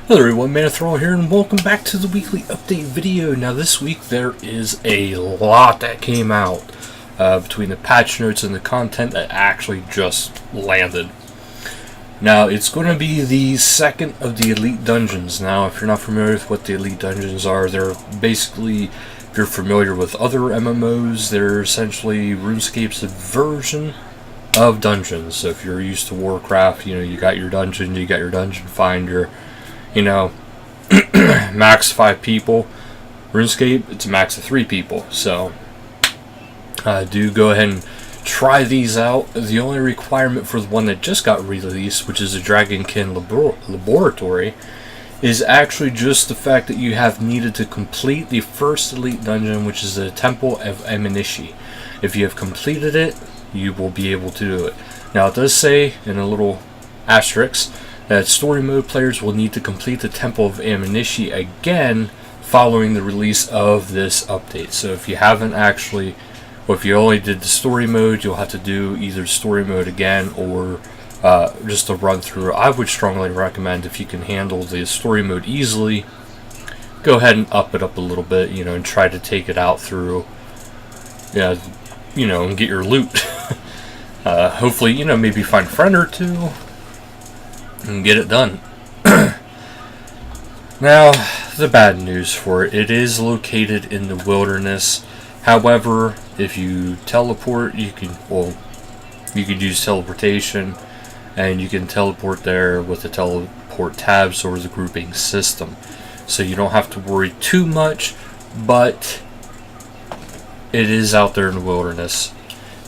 Hello everyone, Manathrall here, and welcome back to the weekly update video. Now this week there is a lot that came out between the patch notes and the content that actually just landed. Now it's going to be the second of the Elite Dungeons. Now if you're not familiar with what the Elite Dungeons are, they're basically, if you're familiar with other MMOs, they're essentially RuneScape's version of dungeons. So if you're used to Warcraft, you got your dungeon, you got your dungeon finder, max 5 people. RuneScape, it's a max of 3 people. So, do go ahead and try these out. The only requirement for the one that just got released, which is a Dragonkin Laboratory, is actually just the fact that you have needed to complete the first Elite Dungeon, which is the Temple of Ammunishi. If you have completed it, you will be able to do it. Now, it does say in a little asterisk that story mode players will need to complete the Temple of Ammunishi again following the release of this update. So if you haven't actually, or if you only did the story mode, you'll have to do either story mode again or just a run through. I would strongly recommend, if you can handle the story mode easily, go ahead and up it up a little bit, and try to take it out through, and get your loot. Hopefully, maybe find a friend or two and get it done. Now, the bad news for it. It is located in the wilderness. However, if you teleport, you could use teleportation, and you can teleport there with the teleport tabs or the grouping system. So you don't have to worry too much, but it is out there in the wilderness.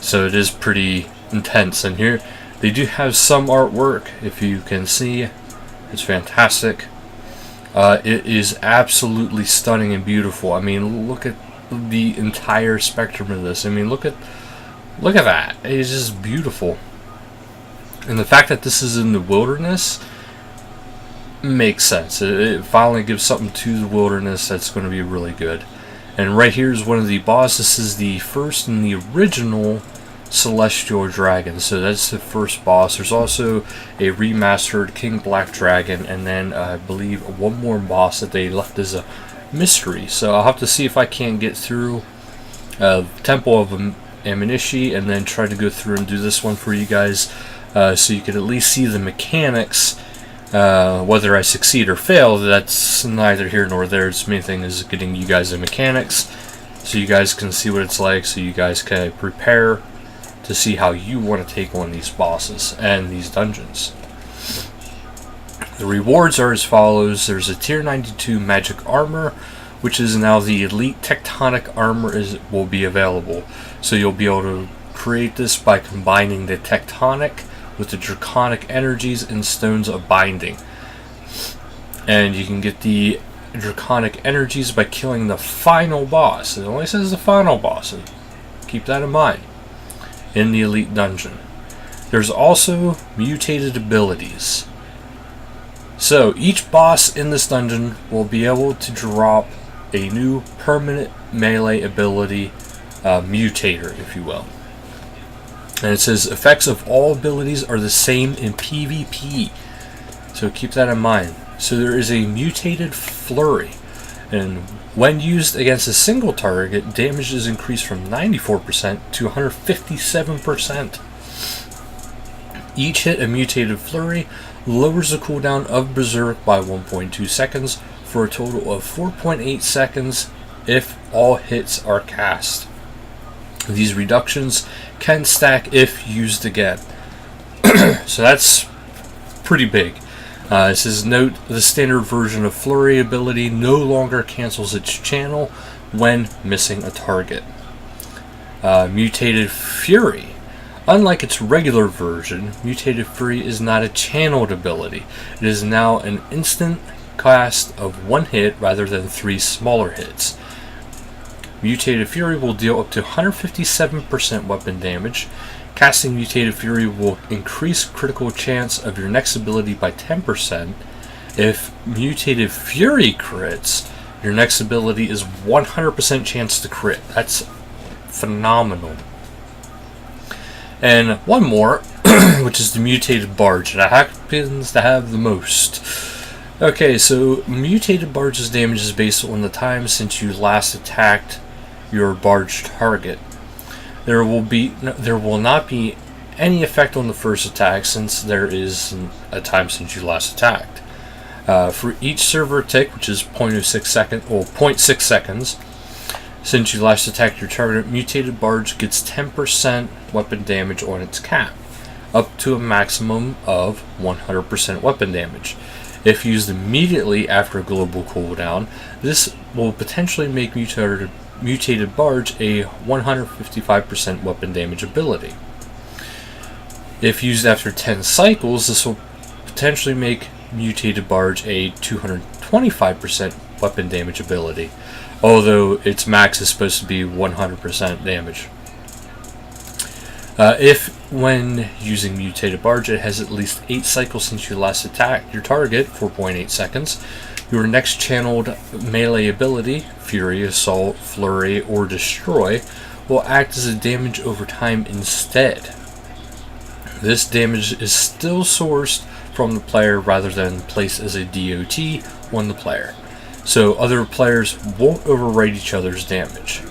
So it is pretty intense. And here, they do have some artwork, if you can see. It's fantastic. It is absolutely stunning and beautiful. I mean, look at the entire spectrum of this. I mean, look at that. It's just beautiful. And the fact that this is in the wilderness makes sense. It finally gives something to the wilderness that's going to be really good. And right here is one of the bosses. This is the first in the original Celestial Dragon, so that's the first boss. There's also a remastered King Black Dragon, and then I believe one more boss that they left as a mystery. So I'll have to see if I can get through Temple of Ammunishi and then try to go through and do this one for you guys, so you can at least see the mechanics. Whether I succeed or fail, that's neither here nor there. The main thing is getting you guys the mechanics so you guys can see what it's like, so you guys can prepare to see how you want to take on these bosses and these dungeons. The rewards are as follows. There's a tier 92 magic armor, which is now the elite tectonic armor will be available. So you'll be able to create this by combining the tectonic with the draconic energies and stones of binding. And you can get the draconic energies by killing the final boss. It only says the final boss, so keep that in mind, in the Elite Dungeon. There's also mutated abilities. So each boss in this dungeon will be able to drop a new permanent melee ability, mutator, if you will. And it says effects of all abilities are the same in PvP. So keep that in mind. So there is a Mutated Fury, and when used against a single target, damage is increased from 94% to 157%. Each hit of Mutated Fury lowers the cooldown of Berserk by 1.2 seconds for a total of 4.8 seconds if all hits are cast. These reductions can stack if used again. So that's pretty big. It says, note, the standard version of Flurry ability no longer cancels its channel when missing a target. Mutated Fury. Unlike its regular version, Mutated Fury is not a channeled ability. It is now an instant cast of one hit rather than 3 smaller hits. Mutated Fury will deal up to 157% weapon damage. Casting Mutated Fury will increase critical chance of your next ability by 10%. If Mutated Fury crits, your next ability is 100% chance to crit. That's phenomenal. And one more, which is the Mutated Barge. That happens to have the most. Okay, so Mutated Barge's damage is based on the time since you last attacked your barge target. There will not be any effect on the first attack since there is a time since you last attacked. For each server tick, which is 0.6 seconds, since you last attacked your target, Mutated Barge gets 10% weapon damage on its cap, up to a maximum of 100% weapon damage. If used immediately after a global cooldown, this will potentially make Mutated Barge a 155% weapon damage ability. If used after 10 cycles, this will potentially make Mutated Barge a 225% weapon damage ability, although its max is supposed to be 100% damage. If, when using Mutated Barge, it has at least 8 cycles since you last attacked your target, 4.8 seconds, your next channeled melee ability, Fury, Assault, Flurry, or Destroy, will act as a damage over time instead. This damage is still sourced from the player rather than placed as a DOT on the player, so other players won't overwrite each other's damage.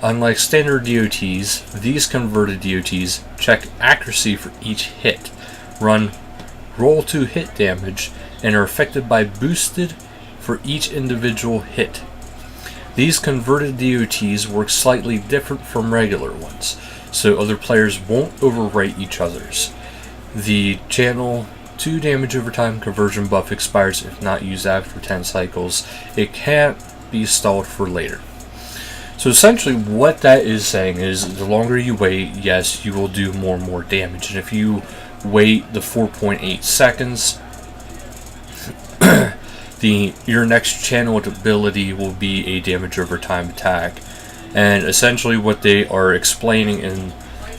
Unlike standard DOTs, these converted DOTs check accuracy for each hit, run roll to hit damage, and are affected by boosted for each individual hit. These converted DOTs work slightly different from regular ones, so other players won't overwrite each other's. The channel 2 damage over time conversion buff expires if not used after 10 cycles. It can't be stalled for later. So essentially what that is saying is the longer you wait, yes, you will do more and more damage. And if you wait the 4.8 seconds, your next channeled ability will be a damage over time attack. And essentially what they are explaining in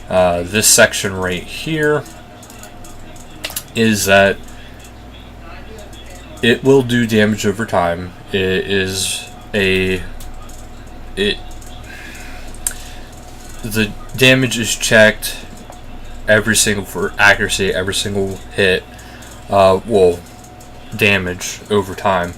this section right here is that it will do damage over time. The damage is checked for accuracy, every single hit. Damage over time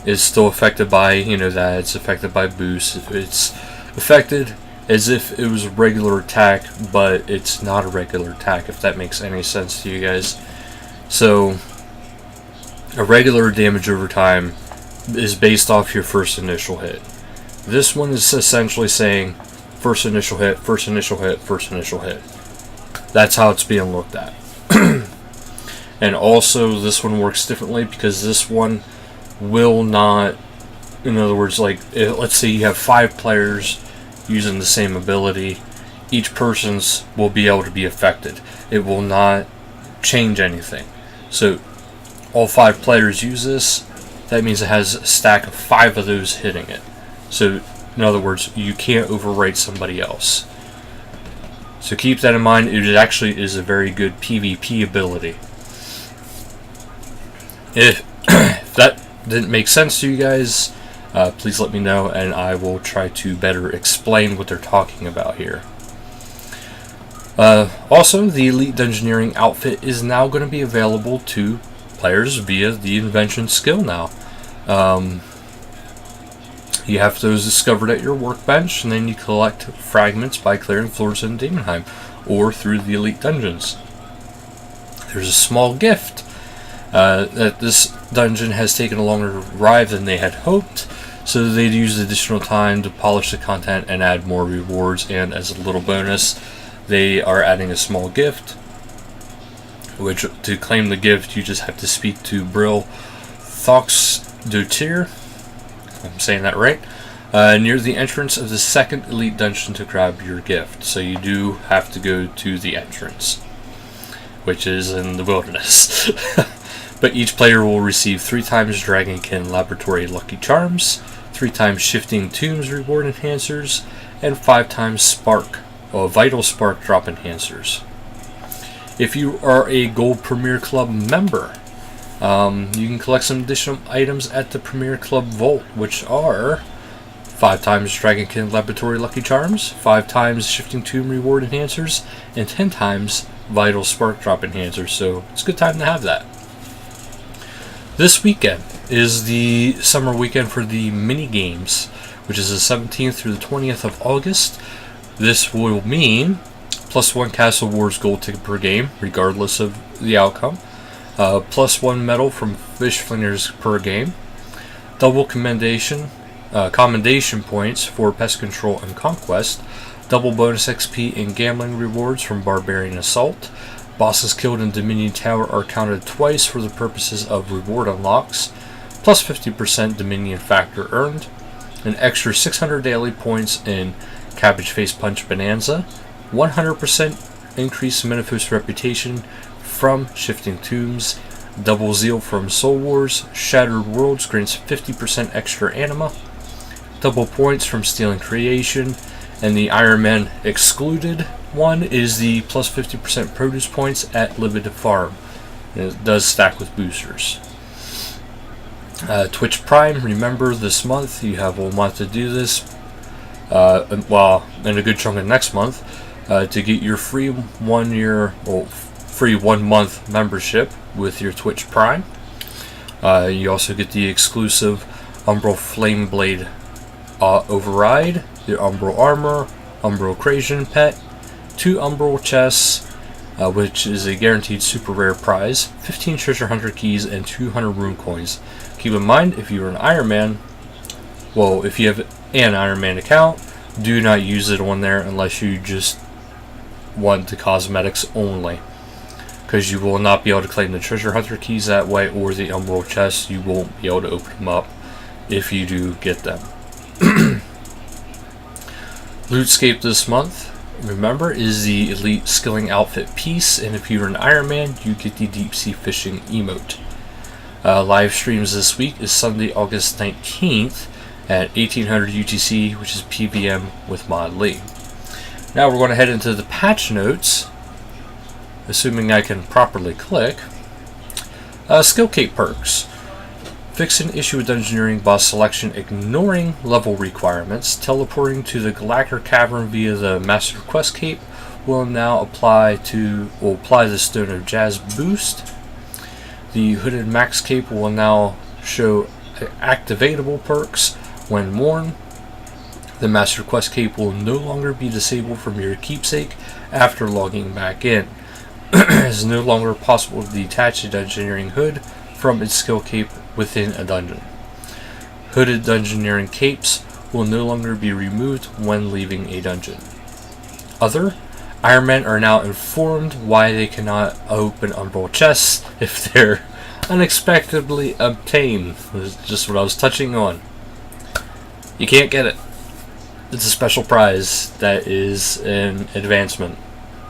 is still affected by, that it's affected by boost. It's affected as if it was a regular attack, but it's not a regular attack, if that makes any sense to you guys. So, a regular damage over time is based off your first initial hit. This one is essentially saying first initial hit, first initial hit, first initial hit. That's how it's being looked at. And also, this one works differently because this one will not, in other words, let's say you have 5 players using the same ability, each person's will be able to be affected. It will not change anything. So, all 5 players use this, that means it has a stack of 5 of those hitting it. So, in other words, you can't overwrite somebody else. So keep that in mind. It actually is a very good PvP ability. If that didn't make sense to you guys, please let me know and I will try to better explain what they're talking about here. Also, the Elite Dungeoneering outfit is now going to be available to players via the invention skill now. You have those discovered at your workbench, and then you collect fragments by clearing floors in Daemonheim or through the Elite Dungeons. There's a small gift that this dungeon has taken a longer ride than they had hoped, so they'd use additional time to polish the content and add more rewards, and as a little bonus, they are adding a small gift, which to claim the gift, you just have to speak to Brill Thoxdotir, if I'm saying that right, near the entrance of the second Elite Dungeon to grab your gift. So you do have to go to the entrance, which is in the wilderness. But each player will receive 3 times Dragonkin Laboratory Lucky Charms, 3 times Shifting Tombs Reward Enhancers, and 5 times Vital Spark Drop Enhancers. If you are a Gold Premier Club member, you can collect some additional items at the Premier Club Vault, which are 5 times Dragonkin Laboratory Lucky Charms, 5 times Shifting Tomb Reward Enhancers, and 10 times Vital Spark Drop Enhancers, so it's a good time to have that. This weekend, is the summer weekend for the mini games, which is the 17th through the 20th of August. This will mean +1 Castle Wars gold ticket per game, regardless of the outcome. +1 medal from fish flingers per game. Double commendation points for pest control and conquest. Double bonus XP and gambling rewards from barbarian assault. Bosses killed in Dominion Tower are counted twice for the purposes of reward unlocks. +50% Dominion factor earned. An extra 600 daily points in Cabbage Face Punch Bonanza. 100% increased Menefos reputation from Shifting Tombs. Double Zeal from Soul Wars. Shattered Worlds grants 50% extra anima. Double points from Stealing Creation. And the Iron Man excluded one is the +50% produce points at Livid Farm. And it does stack with boosters. Twitch Prime, remember this month, you have a month to do this. And a good chunk of next month, to get your free 1 month membership with your Twitch Prime. You also get the exclusive Umbral Flame Blade Override, the Umbral Armor, Umbral Creation Pet, 2 Umbral Chests, which is a guaranteed super rare prize, 15 Treasure Hunter keys, and 200 rune coins. Keep in mind, if you're an Iron Man, if you have an Iron Man account, do not use it on there unless you just want the cosmetics only, because you will not be able to claim the Treasure Hunter keys that way, or the Umbral chests. You won't be able to open them up if you do get them. Lootscape this month, remember, is the Elite Skilling Outfit piece, and if you're an Iron Man, you get the Deep Sea Fishing emote. Live streams this week is Sunday, August 19th at 1800 UTC, which is PVM with Mod Lee. Now we're going to head into the patch notes, assuming I can properly click. Skill Cape perks. Fix an issue with dungeoneering boss selection ignoring level requirements. Teleporting to the Galactor Cavern via the Master Quest Cape will now apply the Stone of Jazz boost. The Hooded Max Cape will now show activatable perks when worn. The Master Quest Cape will no longer be disabled from your keepsake after logging back in. It is no longer possible to detach a dungeoneering hood from its skill cape within a dungeon. Hooded dungeoneering capes will no longer be removed when leaving a dungeon. Other Iron Men are now informed why they cannot open Umbral chests if they're unexpectedly obtained. This is just what I was touching on. You can't get it. It's a special prize that is an advancement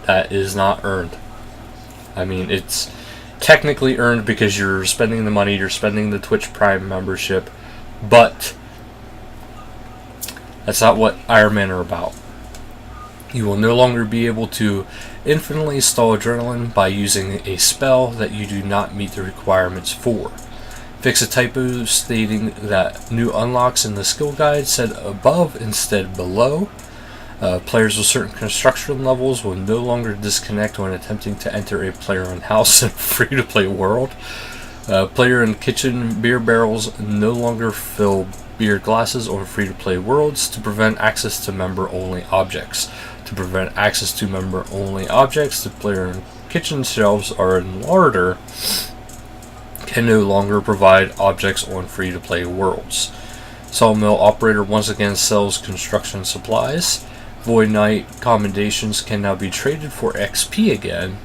that is not earned. I mean, it's technically earned because you're spending the money, you're spending the Twitch Prime membership, but that's not what Iron Men are about. You will no longer be able to infinitely stall adrenaline by using a spell that you do not meet the requirements for. Fix a typo stating that new unlocks in the skill guide said above instead below. Players with certain construction levels will no longer disconnect when attempting to enter a player-owned house in a free-to-play world. Player and kitchen beer barrels no longer fill beer glasses on free-to-play worlds to prevent access to member-only objects. To prevent access to member-only objects, the player and kitchen shelves are in larder can no longer provide objects on free-to-play worlds. Sawmill operator once again sells construction supplies. Void Knight commendations can now be traded for XP again.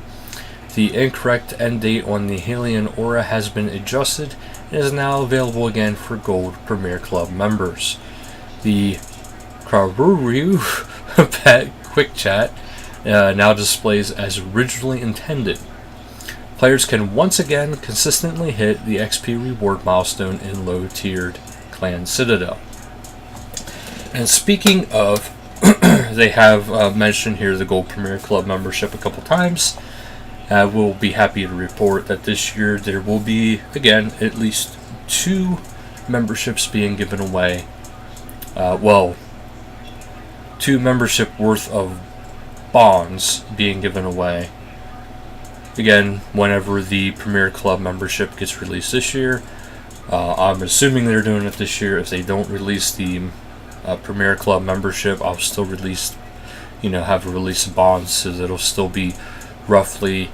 The incorrect end date on the Halion Aura has been adjusted and is now available again for Gold Premier Club members. The Karuru Pet Quick Chat now displays as originally intended. Players can once again consistently hit the XP reward milestone in low-tiered Clan Citadel. And speaking of, they have mentioned here the Gold Premier Club membership a couple times. We'll be happy to report that this year there will be, again, at least 2 memberships being given away. 2 membership worth of bonds being given away. Again, whenever the Premier Club membership gets released this year, I'm assuming they're doing it this year. If they don't release the Premier Club membership, I'll still release, have a release of bonds, so that'll still be roughly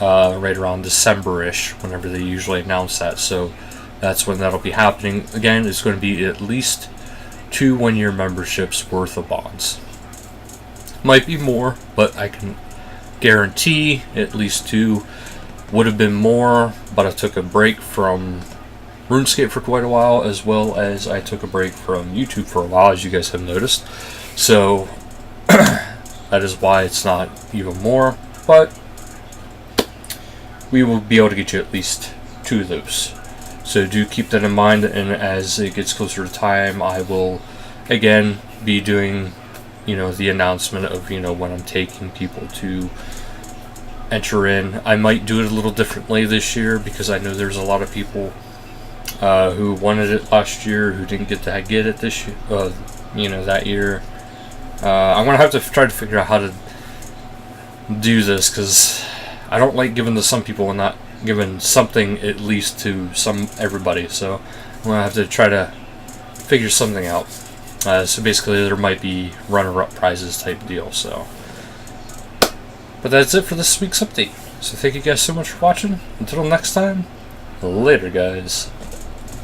right around December-ish, whenever they usually announce that. So that's when that'll be happening. Again, it's going to be at least 2 one-year memberships worth of bonds. Might be more, but I can guarantee at least 2. Would have been more, but I took a break from RuneScape for quite a while, as well as I took a break from YouTube for a while, as you guys have noticed. So that is why it's not even more, but we will be able to get you at least 2 of those. So do keep that in mind, and as it gets closer to time, I will again be doing, the announcement of, when I'm taking people to enter in. I might do it a little differently this year, because I know there's a lot of people who wanted it last year who didn't get to get it this year, that year. I'm gonna have to try to figure out how to do this, because I don't like giving to some people and not giving something at least to everybody. So I'm gonna have to try to figure something out. So basically, there might be runner-up prizes type deal. So, but that's it for this week's update. So thank you guys so much for watching. Until next time, later, guys.